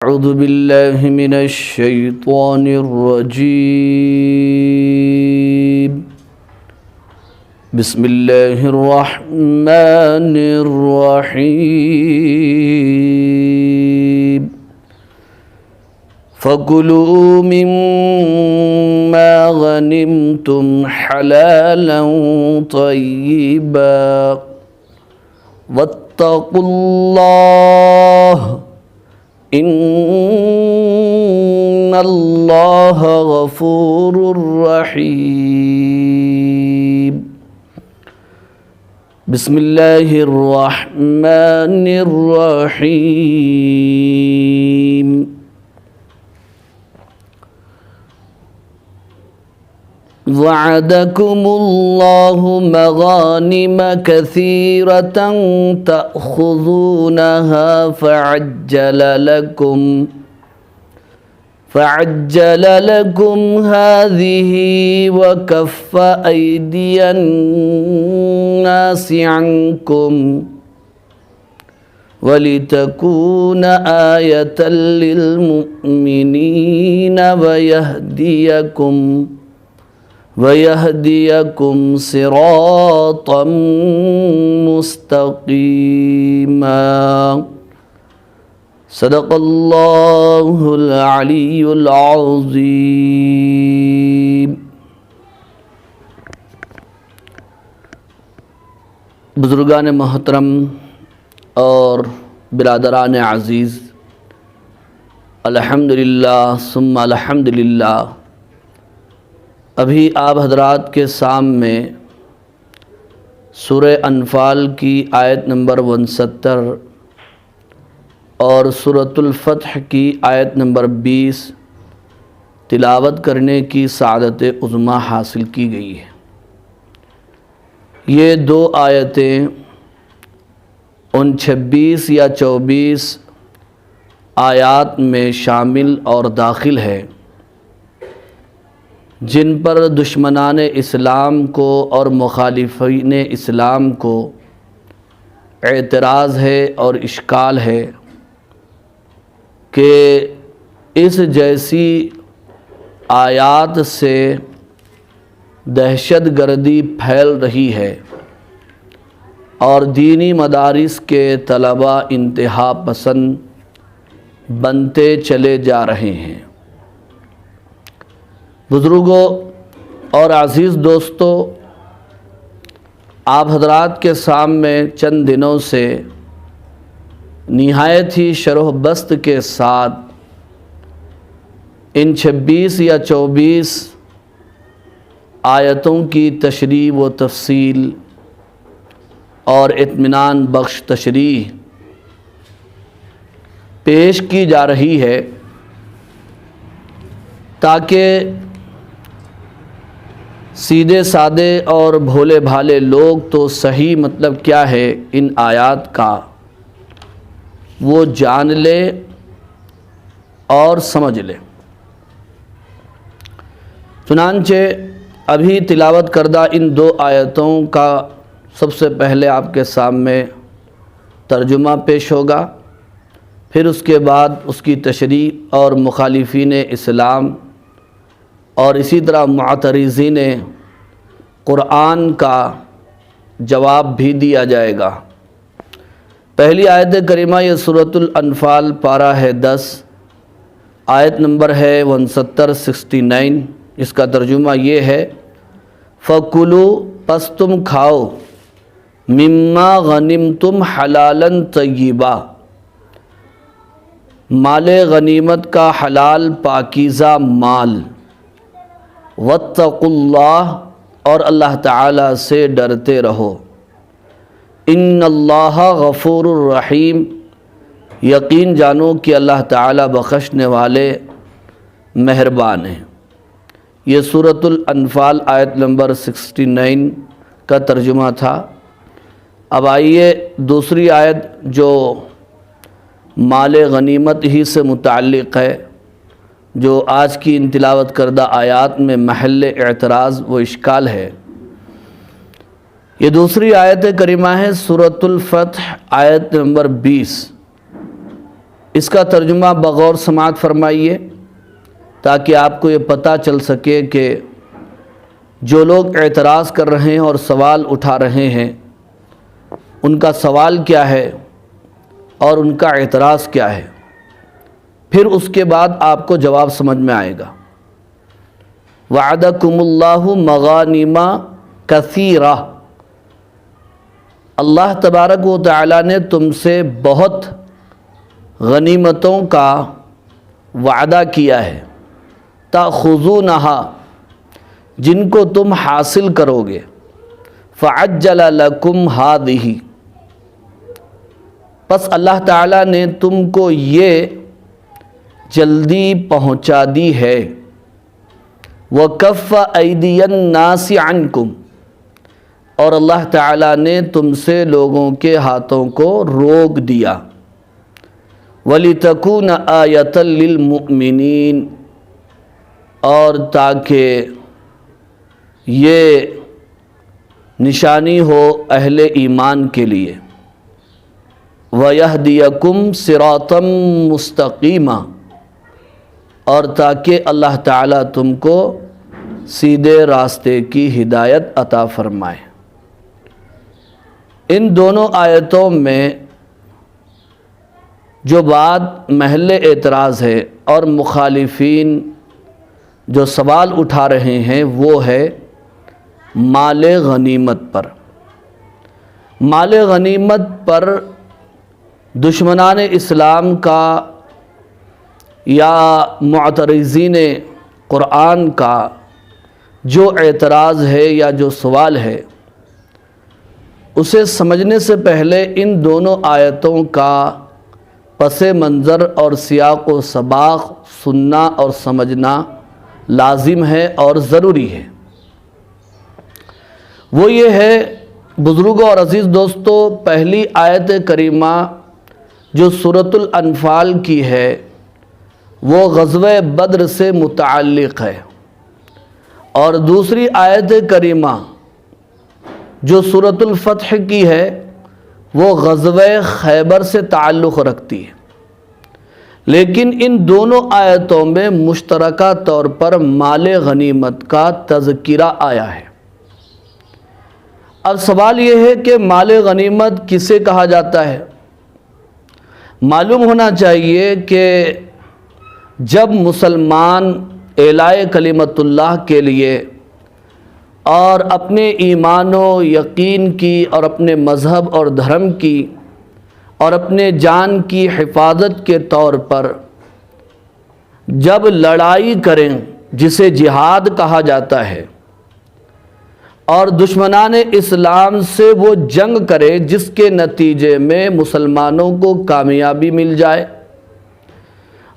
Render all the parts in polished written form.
أعوذ بالله من الشيطان الرجيم بسم الله الرحمن الرحيم فكلوا مما غنمتم حلالا طيبا واتقوا الله إن الله غفور رحيم بسم الله الرحمن الرحيم وعدكم الله مغانم كثيرة تأخذونها فعجل لكم هذه وكف أيدي الناس عنكم ولتكون آية للمؤمنين ويهديكم صراطا مستقيما صدق اللہ العلی العظیم۔ بزرگان محترم اور برادران عزیز، الحمدللہ ثم الحمدللہ، ابھی آپ حضرات کے سامنے سورہ انفال کی آیت نمبر 69 اور سورۃ الفتح کی آیت نمبر 20 تلاوت کرنے کی سعادت عظمیٰ حاصل کی گئی ہے۔ یہ دو آیتیں ان 26 یا 24 آیات میں شامل اور داخل ہے جن پر دشمنان اسلام کو اور مخالفین اسلام کو اعتراض ہے اور اشکال ہے کہ اس جیسی آیات سے دہشت گردی پھیل رہی ہے اور دینی مدارس کے طلباء انتہا پسند بنتے چلے جا رہے ہیں۔ بزرگوں اور عزیز دوستو، آپ حضرات کے سامنے چند دنوں سے نہایت ہی شرح بست کے ساتھ ان 26 یا 24 آیتوں کی تشریح و تفصیل اور اطمینان بخش تشریح پیش کی جا رہی ہے تاکہ سیدھے سادے اور بھولے بھالے لوگ تو صحیح مطلب کیا ہے ان آیات کا وہ جان لے اور سمجھ لے۔ چنانچہ ابھی تلاوت کردہ ان دو آیتوں کا سب سے پہلے آپ کے سامنے ترجمہ پیش ہوگا، پھر اس کے بعد اس کی تشریح اور مخالفین اسلام اور اسی طرح معترضین قرآن کا جواب بھی دیا جائے گا۔ پہلی آیت کریمہ یہ سورۃ الانفال پارہ ہے 10، آیت نمبر ہے 69، اس کا ترجمہ یہ ہے: فَكُلُوا پس تم کھاؤ، مِمَّا غَنِمْتُمْ حَلَالًا طَيِّبًا مال غنیمت کا حلال پاکیزہ مال، وَاتَّقُوا اللَّهَ اور اللہ تعالیٰ سے ڈرتے رہو، ان اللہ غفور الرحیم یقین جانو کہ اللہ تعالیٰ بخشنے والے مہربان ہیں۔ یہ سورۃ الانفال آیت نمبر 69 کا ترجمہ تھا۔ اب آئیے دوسری آیت جو مال غنیمت ہی سے متعلق ہے، جو آج کی ان تلاوت کردہ آیات میں محل اعتراض و اشکال ہے، یہ دوسری آیت کریمہ ہے سورۃ الفتح آیت نمبر 20۔ اس کا ترجمہ بغور سماعت فرمائیے تاکہ آپ کو یہ پتہ چل سکے کہ جو لوگ اعتراض کر رہے ہیں اور سوال اٹھا رہے ہیں ان کا سوال کیا ہے اور ان کا اعتراض کیا ہے، پھر اس کے بعد آپ کو جواب سمجھ میں آئے گا۔ وعدکم اللہ مغانم کثیرہ، اللہ تبارک و تعالی نے تم سے بہت غنیمتوں کا وعدہ کیا ہے، تأخذونہا، جن کو تم حاصل کرو گے، فعجل لکم ہذہ، پس اللہ تعالیٰ نے تم کو یہ جلدی پہنچا دی ہے، وکف ایدی الناس عنکم، اور اللہ تعالیٰ نے تم سے لوگوں کے ہاتھوں کو روک دیا، وَلِتَكُونَ آیَةً لِلْمُؤْمِنِينَ، اور تاکہ یہ نشانی ہو اہل ایمان کے لیے، وَيَهْدِيَكُمْ صِرَاطًا مُسْتَقِيمًا، اور تاکہ اللہ تعالیٰ تم کو سیدھے راستے کی ہدایت عطا فرمائے۔ ان دونوں آیتوں میں جو بات محل اعتراض ہے اور مخالفین جو سوال اٹھا رہے ہیں وہ ہے مال غنیمت پر۔ مال غنیمت پر دشمنان اسلام کا یا معترضین قرآن کا جو اعتراض ہے یا جو سوال ہے، اسے سمجھنے سے پہلے ان دونوں آیتوں کا پس منظر اور سیاق و سباق سننا اور سمجھنا لازم ہے اور ضروری ہے۔ وہ یہ ہے بزرگوں اور عزیز دوستو، پہلی آیت کریمہ جو سورۃ الانفال کی ہے وہ غزوہ بدر سے متعلق ہے، اور دوسری آیت کریمہ جو سورۃ الفتح کی ہے وہ غزوہ خیبر سے تعلق رکھتی ہے، لیکن ان دونوں آیتوں میں مشترکہ طور پر مال غنیمت کا تذکرہ آیا ہے۔ اب سوال یہ ہے کہ مال غنیمت کسے کہا جاتا ہے؟ معلوم ہونا چاہیے کہ جب مسلمان اعلاء کلمت اللہ کے لیے اور اپنے ایمان و یقین کی اور اپنے مذہب اور دھرم کی اور اپنے جان کی حفاظت کے طور پر جب لڑائی کریں جسے جہاد کہا جاتا ہے، اور دشمنان اسلام سے وہ جنگ کرے جس کے نتیجے میں مسلمانوں کو کامیابی مل جائے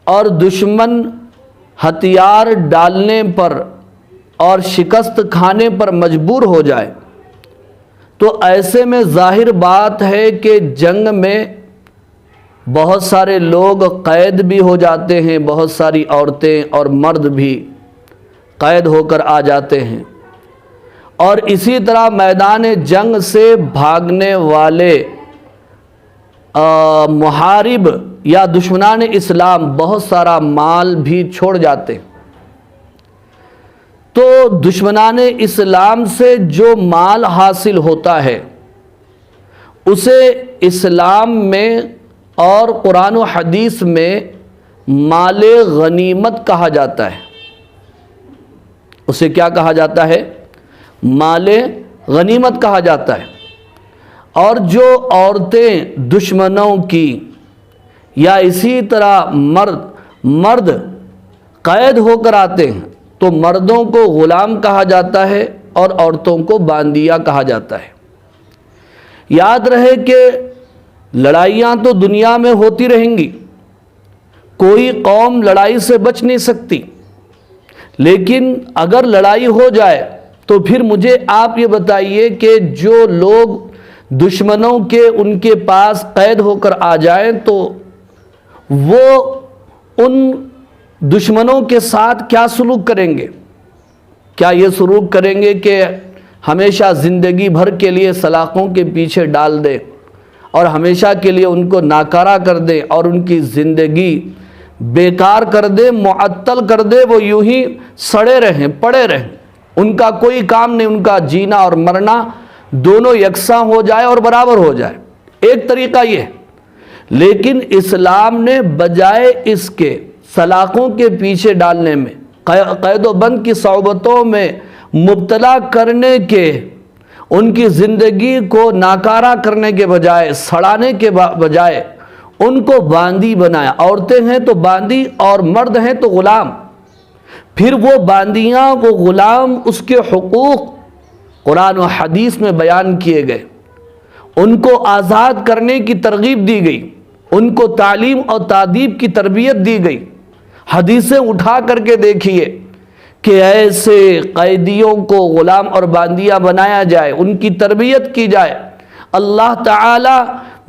اور دشمن ہتھیار ڈالنے پر اور شکست کھانے پر مجبور ہو جائے، تو ایسے میں ظاہر بات ہے کہ جنگ میں بہت سارے لوگ قید بھی ہو جاتے ہیں، بہت ساری عورتیں اور مرد بھی قید ہو کر آ جاتے ہیں، اور اسی طرح میدان جنگ سے بھاگنے والے محارب یا دشمنان اسلام بہت سارا مال بھی چھوڑ جاتے ہیں۔ تو دشمنان اسلام سے جو مال حاصل ہوتا ہے اسے اسلام میں اور قرآن و حدیث میں مال غنیمت کہا جاتا ہے۔ اسے کیا کہا جاتا ہے؟ مال غنیمت کہا جاتا ہے۔ اور جو عورتیں دشمنوں کی یا اسی طرح مرد قید ہو کر آتے ہیں تو مردوں کو غلام کہا جاتا ہے اور عورتوں کو باندیا کہا جاتا ہے۔ یاد رہے کہ لڑائیاں تو دنیا میں ہوتی رہیں گی، کوئی قوم لڑائی سے بچ نہیں سکتی، لیکن اگر لڑائی ہو جائے تو پھر مجھے آپ یہ بتائیے کہ جو لوگ دشمنوں کے ان کے پاس قید ہو کر آ جائیں تو وہ ان دشمنوں کے ساتھ کیا سلوک کریں گے؟ کیا یہ سلوک کریں گے کہ ہمیشہ زندگی بھر کے لیے سلاخوں کے پیچھے ڈال دیں اور ہمیشہ کے لیے ان کو ناکارہ کر دے اور ان کی زندگی بیکار کر دے، معطل کر دے، وہ یوں ہی سڑے رہیں، پڑے رہیں، ان کا کوئی کام نہیں، ان کا جینا اور مرنا دونوں یکساں ہو جائے اور برابر ہو جائے، ایک طریقہ یہ ہے۔ لیکن اسلام نے بجائے اس کے سلاخوں کے پیچھے ڈالنے میں، قید و بند کی صعوبتوں میں مبتلا کرنے کے، ان کی زندگی کو ناکارہ کرنے کے بجائے، سڑانے کے بجائے ان کو باندی بنایا۔ عورتیں ہیں تو باندی اور مرد ہیں تو غلام۔ پھر وہ باندیاں، وہ غلام، اس کے حقوق قرآن و حدیث میں بیان کیے گئے، ان کو آزاد کرنے کی ترغیب دی گئی، ان کو تعلیم اور تادیب کی تربیت دی گئی۔ حدیثیں اٹھا کر کے دیکھیے کہ ایسے قیدیوں کو غلام اور باندیاں بنایا جائے، ان کی تربیت کی جائے، اللہ تعالی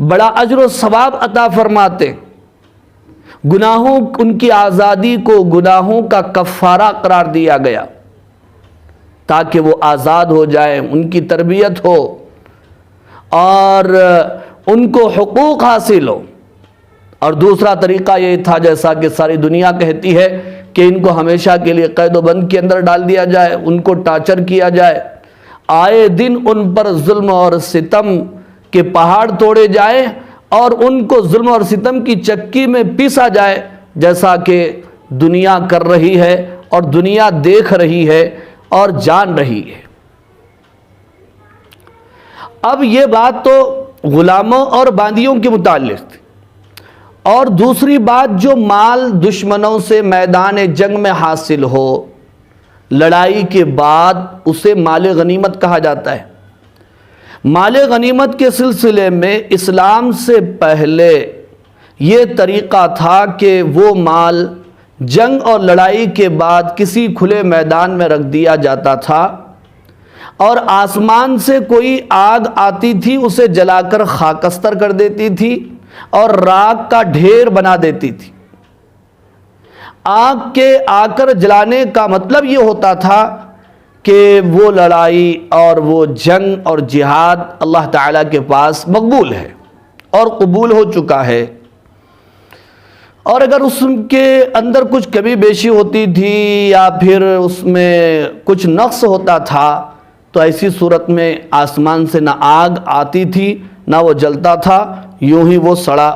بڑا اجر و ثواب عطا فرماتے۔ گناہوں، ان کی آزادی کو گناہوں کا کفارہ قرار دیا گیا تاکہ وہ آزاد ہو جائیں، ان کی تربیت ہو اور ان کو حقوق حاصل ہو۔ اور دوسرا طریقہ یہ تھا، جیسا کہ ساری دنیا کہتی ہے، کہ ان کو ہمیشہ کے لیے قید و بند کے اندر ڈال دیا جائے، ان کو ٹارچر کیا جائے، آئے دن ان پر ظلم اور ستم کے پہاڑ توڑے جائیں اور ان کو ظلم اور ستم کی چکی میں پیسا جائے، جیسا کہ دنیا کر رہی ہے اور دنیا دیکھ رہی ہے اور جان رہی ہے۔ اب یہ بات تو غلاموں اور باندیوں کے متعلق تھی، اور دوسری بات، جو مال دشمنوں سے میدان جنگ میں حاصل ہو، لڑائی کے بعد اسے مال غنیمت کہا جاتا ہے۔ مال غنیمت کے سلسلے میں اسلام سے پہلے یہ طریقہ تھا کہ وہ مال جنگ اور لڑائی کے بعد کسی کھلے میدان میں رکھ دیا جاتا تھا، اور آسمان سے کوئی آگ آتی تھی، اسے جلا کر خاکستر کر دیتی تھی اور راکھ کا ڈھیر بنا دیتی تھی۔ آگ کے آ کر جلانے کا مطلب یہ ہوتا تھا کہ وہ لڑائی اور وہ جنگ اور جہاد اللہ تعالیٰ کے پاس مقبول ہے اور قبول ہو چکا ہے، اور اگر اس کے اندر کچھ کمی بیشی ہوتی تھی یا پھر اس میں کچھ نقص ہوتا تھا تو ایسی صورت میں آسمان سے نہ آگ آتی تھی نہ وہ جلتا تھا، یوں ہی وہ سڑا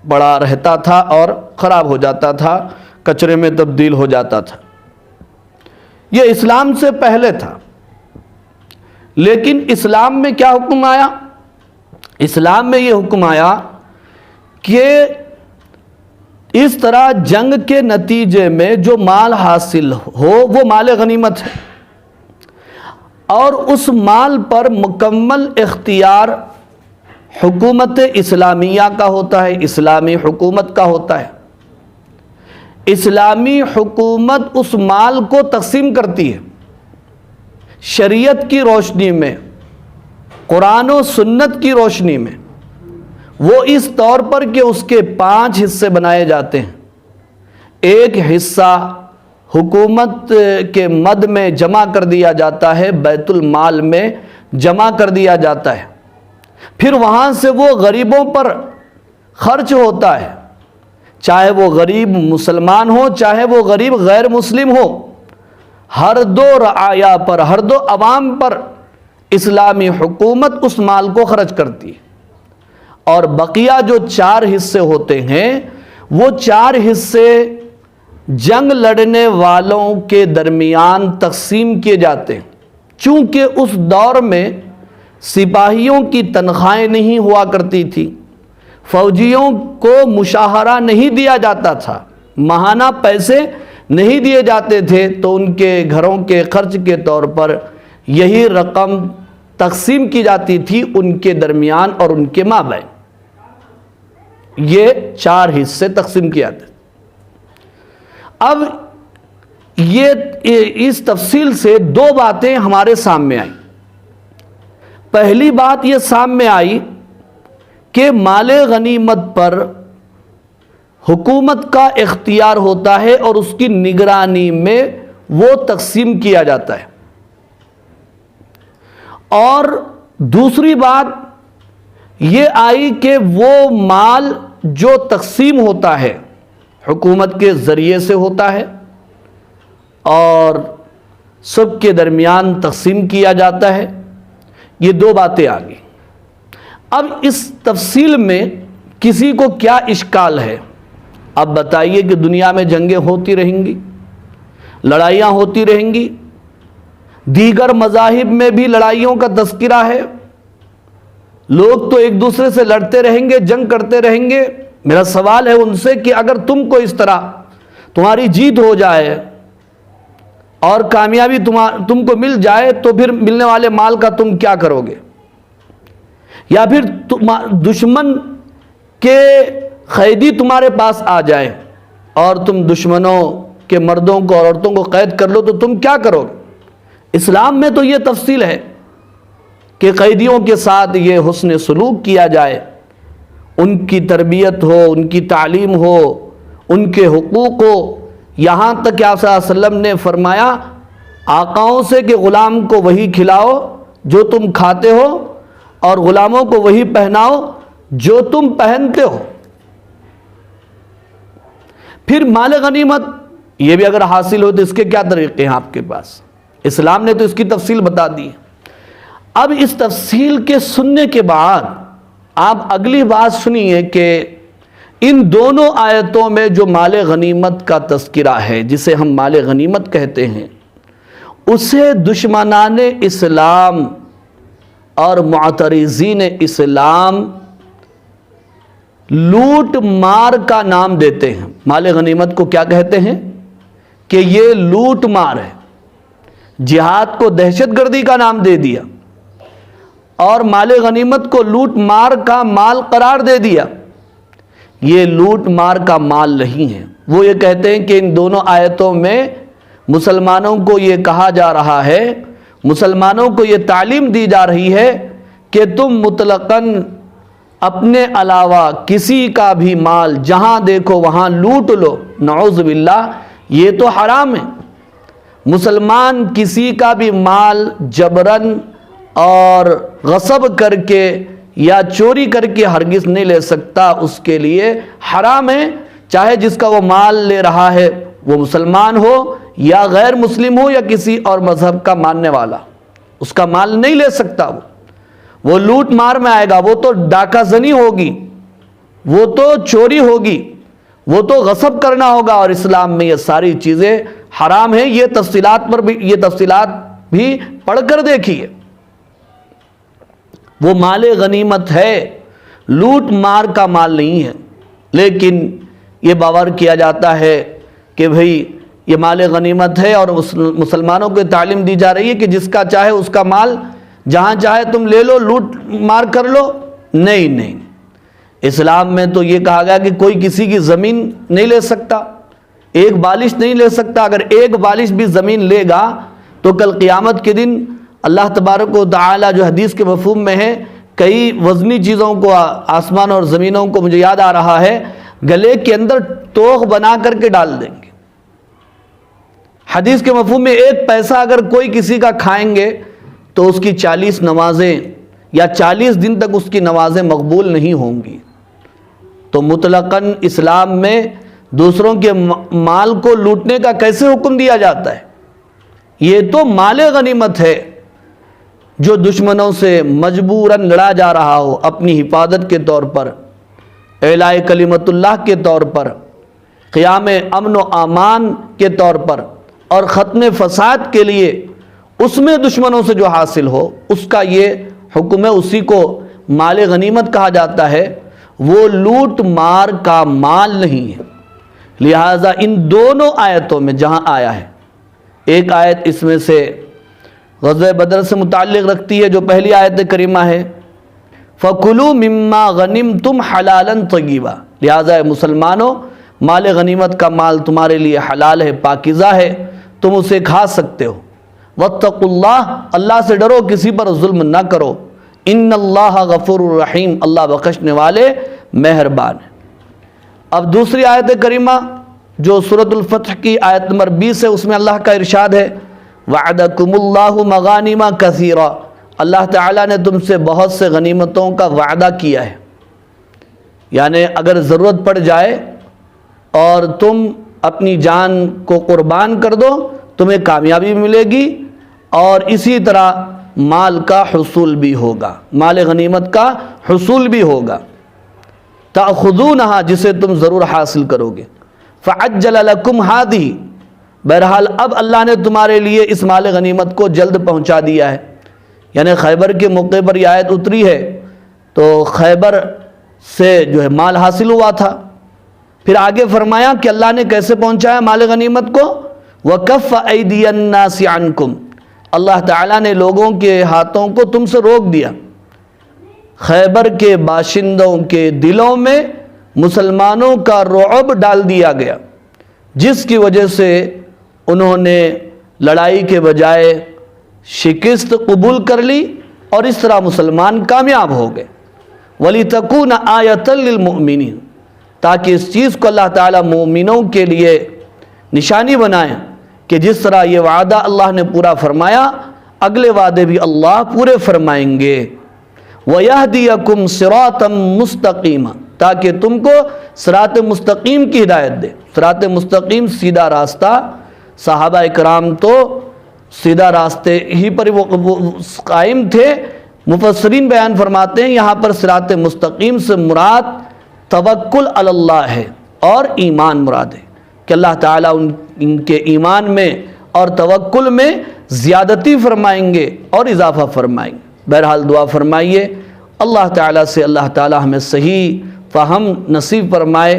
بڑا رہتا تھا اور خراب ہو جاتا تھا، کچرے میں تبدیل ہو جاتا تھا۔ یہ اسلام سے پہلے تھا۔ لیکن اسلام میں کیا حکم آیا؟ اسلام میں یہ حکم آیا کہ اس طرح جنگ کے نتیجے میں جو مال حاصل ہو وہ مال غنیمت ہے، اور اس مال پر مکمل اختیار حکومت اسلامیہ کا ہوتا ہے، اسلامی حکومت کا ہوتا ہے۔ اسلامی حکومت اس مال کو تقسیم کرتی ہے شریعت کی روشنی میں، قرآن و سنت کی روشنی میں، وہ اس طور پر کہ اس کے 5 حصے بنائے جاتے ہیں۔ ایک حصہ حکومت کے مد میں جمع کر دیا جاتا ہے، بیت المال میں جمع کر دیا جاتا ہے، پھر وہاں سے وہ غریبوں پر خرچ ہوتا ہے، چاہے وہ غریب مسلمان ہو چاہے وہ غریب غیر مسلم ہو، ہر دو رعایا پر، ہر دو عوام پر اسلامی حکومت اس مال کو خرچ کرتی ہے۔ اور بقیہ جو 4 حصے ہوتے ہیں وہ 4 حصے جنگ لڑنے والوں کے درمیان تقسیم کیے جاتے ہیں، چونکہ اس دور میں سپاہیوں کی تنخواہیں نہیں ہوا کرتی تھی، فوجیوں کو مشاہرہ نہیں دیا جاتا تھا، ماہانہ پیسے نہیں دیے جاتے تھے، تو ان کے گھروں کے خرچ کے طور پر یہی رقم تقسیم کی جاتی تھی ان کے درمیان اور ان کے مابین۔ یہ 4 حصے تقسیم کیا جاتے۔ اب یہ اس تفصیل سے 2 باتیں ہمارے سامنے آئیں۔ پہلی بات یہ سامنے آئی کہ مال غنیمت پر حکومت کا اختیار ہوتا ہے اور اس کی نگرانی میں وہ تقسیم کیا جاتا ہے۔ اور دوسری بات یہ آئی کہ وہ مال جو تقسیم ہوتا ہے حکومت کے ذریعے سے ہوتا ہے اور سب کے درمیان تقسیم کیا جاتا ہے، یہ دو باتیں آ گئی۔ اب اس تفصیل میں کسی کو کیا اشکال ہے؟ اب بتائیے کہ دنیا میں جنگیں ہوتی رہیں گی، لڑائیاں ہوتی رہیں گی، دیگر مذاہب میں بھی لڑائیوں کا تذکرہ ہے، لوگ تو ایک دوسرے سے لڑتے رہیں گے، جنگ کرتے رہیں گے۔ میرا سوال ہے ان سے کہ اگر تم کو اس طرح تمہاری جیت ہو جائے اور کامیابی تم کو مل جائے تو پھر ملنے والے مال کا تم کیا کرو گے؟ یا پھر دشمن کے قیدی تمہارے پاس آ جائے اور تم دشمنوں کے مردوں کو اور عورتوں کو قید کر لو تو تم کیا کرو گے؟ اسلام میں تو یہ تفصیل ہے کہ قیدیوں کے ساتھ یہ حسن سلوک کیا جائے، ان کی تربیت ہو، ان کی تعلیم ہو، ان کے حقوق ہو۔ یہاں تک کہ آپ صلی اللہ علیہ وسلم نے فرمایا آقاؤں سے کہ غلام کو وہی کھلاؤ جو تم کھاتے ہو اور غلاموں کو وہی پہناؤ جو تم پہنتے ہو۔ پھر مال غنیمت یہ بھی اگر حاصل ہو تو اس کے کیا طریقے ہیں آپ کے پاس؟ اسلام نے تو اس کی تفصیل بتا دی ہے۔ اب اس تفصیل کے سننے کے بعد آپ اگلی بات سنیے کہ ان دونوں آیتوں میں جو مال غنیمت کا تذکرہ ہے، جسے ہم مال غنیمت کہتے ہیں، اسے دشمنان اسلام اور معترضین اسلام لوٹ مار کا نام دیتے ہیں۔ مال غنیمت کو کیا کہتے ہیں؟ کہ یہ لوٹ مار ہے۔ جہاد کو دہشت گردی کا نام دے دیا اور مال غنیمت کو لوٹ مار کا مال قرار دے دیا۔ یہ لوٹ مار کا مال نہیں ہے۔ وہ یہ کہتے ہیں کہ ان دونوں آیتوں میں مسلمانوں کو یہ کہا جا رہا ہے، مسلمانوں کو یہ تعلیم دی جا رہی ہے کہ تم مطلقاً اپنے علاوہ کسی کا بھی مال جہاں دیکھو وہاں لوٹ لو۔ نعوذ باللہ، یہ تو حرام ہے۔ مسلمان کسی کا بھی مال جبراً اور غصب کر کے یا چوری کر کے ہرگز نہیں لے سکتا، اس کے لیے حرام ہے، چاہے جس کا وہ مال لے رہا ہے وہ مسلمان ہو یا غیر مسلم ہو یا کسی اور مذہب کا ماننے والا، اس کا مال نہیں لے سکتا۔ وہ لوٹ مار میں آئے گا، وہ تو ڈاکہ زنی ہوگی، وہ تو چوری ہوگی، وہ تو غصب کرنا ہوگا، اور اسلام میں یہ ساری چیزیں حرام ہیں۔ یہ تفصیلات بھی پڑھ کر دیکھیے۔ وہ مال غنیمت ہے، لوٹ مار کا مال نہیں ہے، لیکن یہ باور کیا جاتا ہے کہ بھئی یہ مال غنیمت ہے اور مسلمانوں کو تعلیم دی جا رہی ہے کہ جس کا چاہے اس کا مال جہاں چاہے تم لے لو، لوٹ مار کر لو۔ نہیں، اسلام میں تو یہ کہا گیا کہ کوئی کسی کی زمین نہیں لے سکتا، ایک بالش نہیں لے سکتا۔ اگر ایک بالش بھی زمین لے گا تو کل قیامت کے دن اللہ تبارک و تعالی جو حدیث کے مفہوم میں ہے، کئی وزنی چیزوں کو، آسمان اور زمینوں کو مجھے یاد آ رہا ہے، گلے کے اندر توغ بنا کر کے ڈال دیں گے۔ حدیث کے مفہوم میں ایک پیسہ اگر کوئی کسی کا کھائیں گے تو اس کی 40 نمازیں یا 40 دن تک اس کی نمازیں مقبول نہیں ہوں گی۔ تو مطلقاً اسلام میں دوسروں کے مال کو لوٹنے کا کیسے حکم دیا جاتا ہے؟ یہ تو مال غنیمت ہے جو دشمنوں سے مجبوراً لڑا جا رہا ہو، اپنی حفاظت کے طور پر، اعلاء کلمت اللہ کے طور پر، قیام امن و امان کے طور پر اور ختم فساد کے لیے، اس میں دشمنوں سے جو حاصل ہو اس کا یہ حکم ہے، اسی کو مال غنیمت کہا جاتا ہے۔ وہ لوٹ مار کا مال نہیں ہے۔ لہٰذا ان دونوں آیتوں میں جہاں آیا ہے، ایک آیت اس میں سے غزوہ بدر سے متعلق رکھتی ہے جو پہلی آیت کریمہ ہے، فَكُلُوا مِمَّا غَنِمْتُمْ حَلَالًا طَيِّبًا، لہٰذا مسلمانوں مال غنیمت کا مال تمہارے لیے حلال ہے، پاکیزہ ہے، تم اسے کھا سکتے ہو۔ وَاتَّقُوا اللَّهَ، اللہ سے ڈرو، کسی پر ظلم نہ کرو۔ ان اللہ غفور الرحیم، اللہ بخشنے والے مہربان ہے۔ اب دوسری آیت کریمہ جو سورۃ الفتح کی آیت نمبر 20 ہے، اس میں اللہ کا ارشاد ہے، وعدکم اللہ مغانم کثیرا، اللہ تعالیٰ نے تم سے بہت سے غنیمتوں کا وعدہ کیا ہے، یعنی اگر ضرورت پڑ جائے اور تم اپنی جان کو قربان کر دو تمہیں کامیابی ملے گی، اور اسی طرح مال کا حصول بھی ہوگا، مال غنیمت کا حصول بھی ہوگا، تأخذونہا جسے تم ضرور حاصل کرو گے۔ فعجل لکم ہادی، بہرحال اب اللہ نے تمہارے لیے اس مال غنیمت کو جلد پہنچا دیا ہے، یعنی خیبر کے موقع پر یہ آیت اتری ہے تو خیبر سے جو ہے مال حاصل ہوا تھا۔ پھر آگے فرمایا کہ اللہ نے کیسے پہنچایا مال غنیمت کو، وَكَفَّ أَيْدِيَ النَّاسِ عَنْكُمْ، اللہ تعالیٰ نے لوگوں کے ہاتھوں کو تم سے روک دیا۔ خیبر کے باشندوں کے دلوں میں مسلمانوں کا رعب ڈال دیا گیا، جس کی وجہ سے انہوں نے لڑائی کے بجائے شکست قبول کر لی اور اس طرح مسلمان کامیاب ہو گئے۔ وَلِتَكُونَ آیَةً لِلْمُؤْمِنِينَ، تاکہ اس چیز کو اللہ تعالیٰ مومنوں کے لیے نشانی بنائیں کہ جس طرح یہ وعدہ اللہ نے پورا فرمایا اگلے وعدے بھی اللہ پورے فرمائیں گے۔ وَيَهْدِيَكُمْ صِرَاطًا مُسْتَقِيمًا، تاکہ تم کو صراط مستقیم کی ہدایت دے۔ صراط مستقیم سیدھا راستہ، صحابہ اکرام تو سیدھا راستے ہی پر وہ قائم تھے۔ مفسرین بیان فرماتے ہیں یہاں پر صراط مستقیم سے مراد توکل علی اللہ ہے اور ایمان مراد ہے کہ اللہ تعالیٰ ان کے ایمان میں اور توکل میں زیادتی فرمائیں گے اور اضافہ فرمائیں گے۔ بہرحال دعا فرمائیے اللہ تعالیٰ سے، اللہ تعالیٰ ہمیں صحیح فہم نصیب فرمائے۔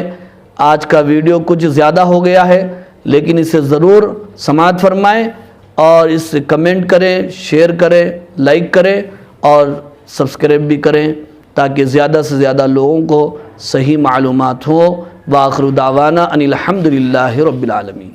آج کا ویڈیو کچھ زیادہ ہو گیا ہے لیکن اسے ضرور سماعت فرمائیں اور اس سے کمنٹ کریں، شیئر کریں، لائک کریں اور سبسکرائب بھی کریں تاکہ زیادہ سے زیادہ لوگوں کو صحیح معلومات ہوں۔ وآخر دعوانا ان الحمد للہ رب العالمین۔